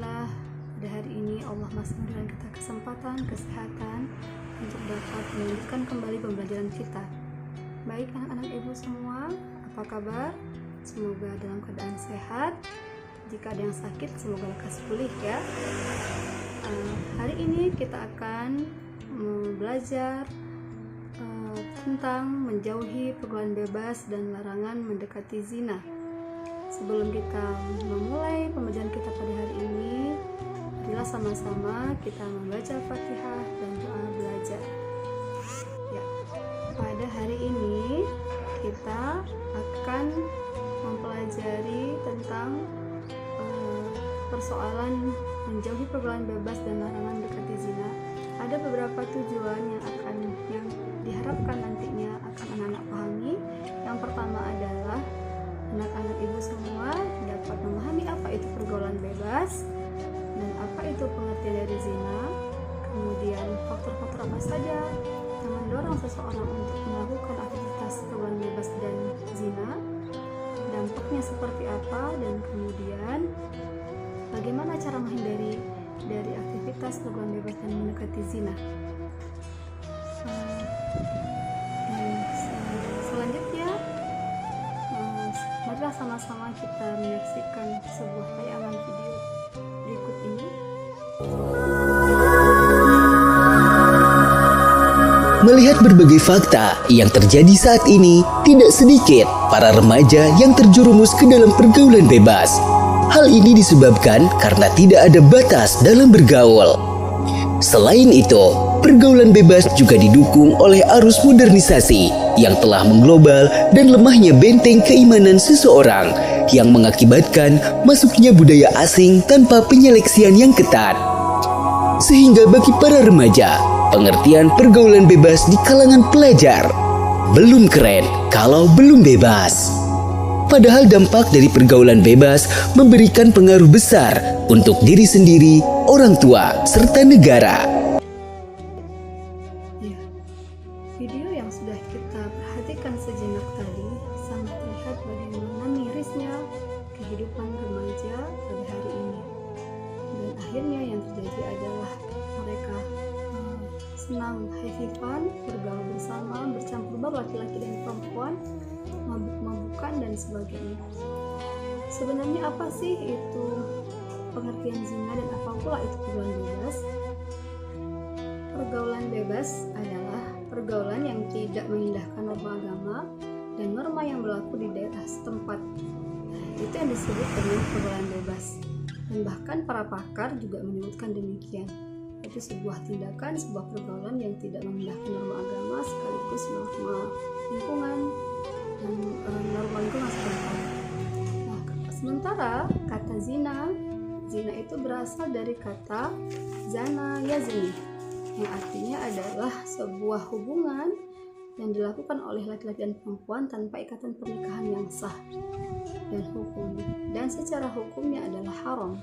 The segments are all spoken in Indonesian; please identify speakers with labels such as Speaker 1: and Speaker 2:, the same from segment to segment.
Speaker 1: Alhamdulillah, pada hari ini Allah masih memberikan kita kesempatan, kesehatan untuk dapat melanjutkan kembali pembelajaran kita. Baik anak-anak ibu semua, apa kabar? Semoga dalam keadaan sehat. Jika ada yang sakit, semoga lekas pulih ya. Hari ini kita akan belajar tentang menjauhi pergaulan bebas dan larangan mendekati zina. Sebelum kita memulai pembelajaran kita pada hari ini, marilah sama-sama kita membaca Fatihah dan doa belajar. Ya, pada hari ini kita akan mempelajari tentang persoalan menjauhi pergaulan bebas dan larangan mendekati zina. Ada beberapa tujuan yang diharapkan nantinya akan anak-anak pahami. Yang pertama adalah anak-anak ibu semua dapat memahami apa itu pergaulan bebas dan apa itu pengertian dari zina, kemudian faktor-faktor apa saja yang mendorong seseorang untuk melakukan aktivitas pergaulan bebas dan zina, dampaknya seperti apa, dan kemudian bagaimana cara menghindari dari aktivitas pergaulan bebas dan mendekati zina. Selanjutnya, marilah sama-sama kita menyaksikan sebuah tayangan video berikut ini.
Speaker 2: Melihat berbagai fakta yang terjadi saat ini, tidak sedikit para remaja yang terjerumus ke dalam pergaulan bebas. Hal ini disebabkan karena tidak ada batas dalam bergaul. Selain itu, pergaulan bebas juga didukung oleh arus modernisasi yang telah mengglobal dan lemahnya benteng keimanan seseorang yang mengakibatkan masuknya budaya asing tanpa penyeleksian yang ketat. Sehingga bagi para remaja, pengertian pergaulan bebas di kalangan pelajar belum keren kalau belum bebas. Padahal dampak dari pergaulan bebas memberikan pengaruh besar untuk diri sendiri, orang tua, serta negara.
Speaker 1: Ya, video yang sudah kita perhatikan sejenak tadi sangat terlihat bagaimana mirisnya kehidupan remaja pada hari ini. Dan akhirnya yang terjadi adalah mereka senang happy fun, bergaul bersama, bercampur baur laki-laki dan perempuan, mabuk-mabukan dan sebagainya. Sebenarnya apa sih itu pengertian zina dan apa pula itu pergaulan bebas? Pergaulan bebas adalah pergaulan yang tidak mengindahkan norma agama dan norma yang berlaku di daerah setempat. Itu yang disebut dengan pergaulan bebas. Dan bahkan para pakar juga menyebutkan demikian. Itu sebuah tindakan, sebuah pergaulan yang tidak mengindahkan norma agama sekaligus norma lingkungan dan norma lingkungan setempat. Nah, sementara kata zina itu berasal dari kata zana yazni, yang artinya adalah sebuah hubungan yang dilakukan oleh laki-laki dan perempuan tanpa ikatan pernikahan yang sah dan secara hukumnya adalah haram,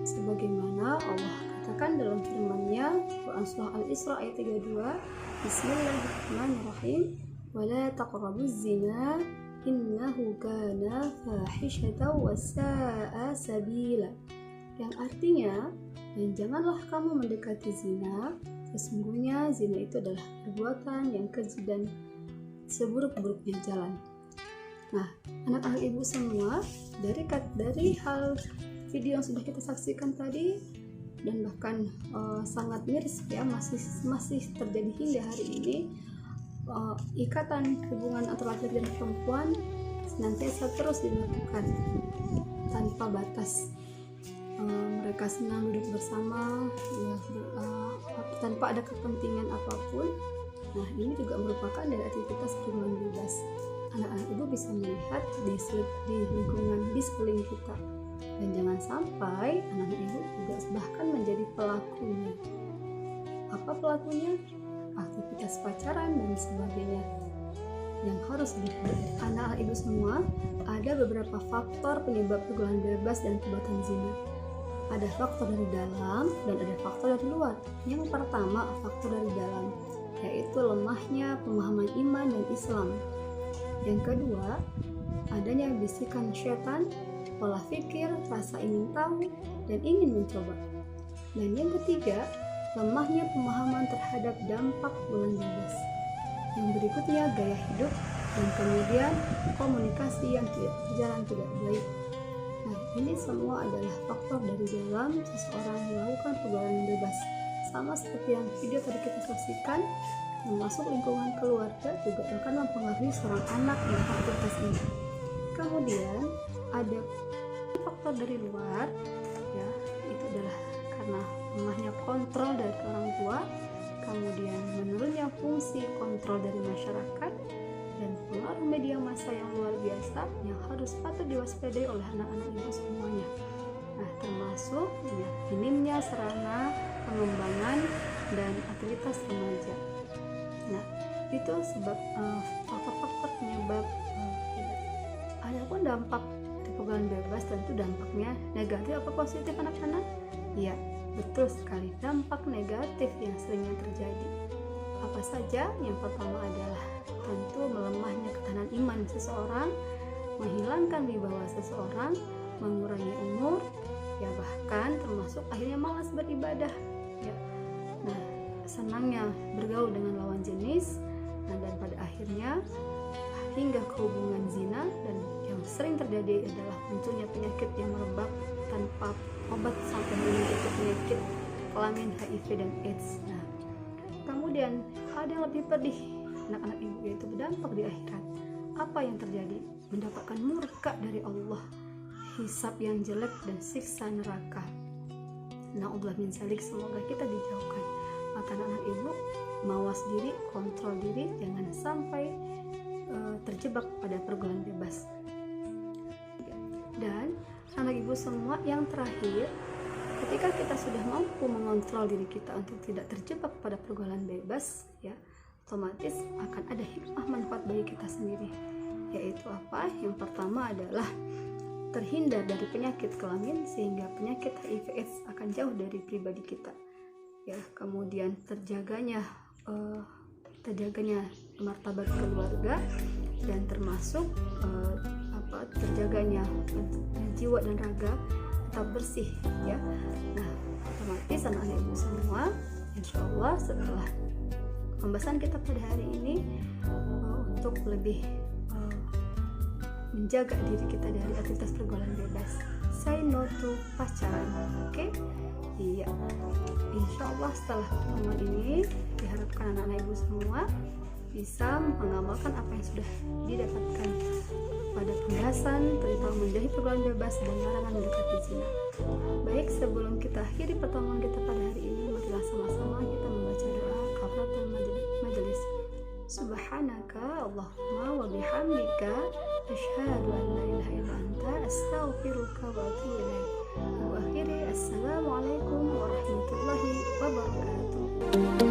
Speaker 1: sebagaimana Allah katakan dalam firman-Nya Quran surah Al-Isra ayat 32, Bismillahirrahmanirrahim, wala taqrabuz zina innahu kana fahishatan wa sa'a sabila, yang artinya, dan janganlah kamu mendekati zina, sesungguhnya zina itu adalah perbuatan yang keji dan seburuk-buruknya jalan. Nah, anak-anak ibu semua, dari hal video yang sudah kita saksikan tadi, dan bahkan sangat miris ya, masih terjadi hingga hari ini, ikatan hubungan antara laki-laki dan perempuan senantiasa terus dilakukan tanpa batas. Mereka senang duduk bersama ya, tanpa ada kepentingan apapun. Nah, ini juga merupakan dari aktivitas pergaulan bebas. Anak-anak ibu bisa melihat di lingkungan di sekeliling kita, dan jangan sampai anak-anak ibu juga bahkan menjadi pelakunya. Apa pelakunya? Aktivitas pacaran dan sebagainya yang harus dihindari. Anak-anak ibu semua, ada beberapa faktor penyebab pergaulan bebas dan perbuatan zina. Ada faktor dari dalam dan ada faktor dari luar. Yang pertama, faktor dari dalam, yaitu lemahnya pemahaman iman dan Islam. Yang kedua, adanya bisikan syaitan pola pikir, rasa ingin tahu, dan ingin mencoba. Dan yang ketiga, lemahnya pemahaman terhadap dampak bulan bebas. Yang berikutnya, gaya hidup, dan kemudian komunikasi yang tidak berjalan tidak baik. Nah, ini semua adalah faktor dari dalam seseorang melakukan pergaulan bebas. Sama seperti yang video tadi kita saksikan, termasuk lingkungan keluarga juga akan mempengaruhi seorang anak yang aktivitas ini. Kemudian ada faktor dari luar, ya, itu adalah karena lemahnya kontrol dari orang tua, kemudian menurunnya fungsi kontrol dari masyarakat, dan pengaruh media massa yang luar biasa yang harus patut diwaspadai oleh anak-anak ibu semuanya. Nah, termasuk ya, minimnya sarana pengembangan dan aktivitas remaja. Nah, itu sebab faktor-faktor penyebab. Adapun dampak dari pergaulan bebas, tentu dampaknya negatif apa positif anak-anak? Iya, betul sekali, dampak negatif yang seringnya terjadi. Apa saja? Yang pertama adalah tentu melemahnya ketahanan iman seseorang, menghilangkan wibawa seseorang, mengurangi umur, ya bahkan termasuk akhirnya malas beribadah, ya. Nah, senangnya bergaul dengan lawan jenis, dan pada akhirnya hingga ke hubungan zina, dan yang sering terjadi adalah munculnya penyakit yang merebak tanpa obat sampai menuju penyakit kelamin HIV dan AIDS. Nah, kemudian ada yang lebih pedih, anak-anak ibu, yaitu berdampak di akhirat. Apa yang terjadi? Mendapatkan murka dari Allah, hisab yang jelek dan siksa neraka. Na'udzubillah min dzalik, semoga kita dijauhkan. Maka anak-anak ibu, mawas diri, kontrol diri, jangan sampai terjebak pada pergaulan bebas. Dan anak ibu semua, yang terakhir, ketika kita sudah mampu mengontrol diri kita untuk tidak terjebak pada pergaulan bebas, ya, otomatis akan ada hikmah manfaat bagi kita sendiri. Yaitu apa? Yang pertama adalah terhindar dari penyakit kelamin, sehingga penyakit HIV/AIDS akan jauh dari pribadi kita. Ya, kemudian terjaganya martabat keluarga, dan termasuk terjaganya jiwa dan raga tetap bersih, ya. Nah, otomatis anak-anak ibu semua, insya Allah setelah pembahasan kita pada hari ini, untuk lebih menjaga diri kita dari aktivitas pergaulan bebas, say no to pacaran, oke? Iya, insya Allah setelah pertemuan ini diharapkan anak-anak ibu semua bisa mengamalkan apa yang sudah didapatkan pada pembahasan tentang menjauhi pergaulan bebas dan larangan mendekati zina. Baik, sebelum kita akhiri pertemuan kita pada hari ini, marilah sama-sama kita membaca doa kafaratul majelis. Subhanaka Allahumma wa bihamdika asyhadu an la ilaha illa anta astaghfiruka wa atubu ilaik. Wa akhiri, assalamualaikum warahmatullahi wabarakatuh.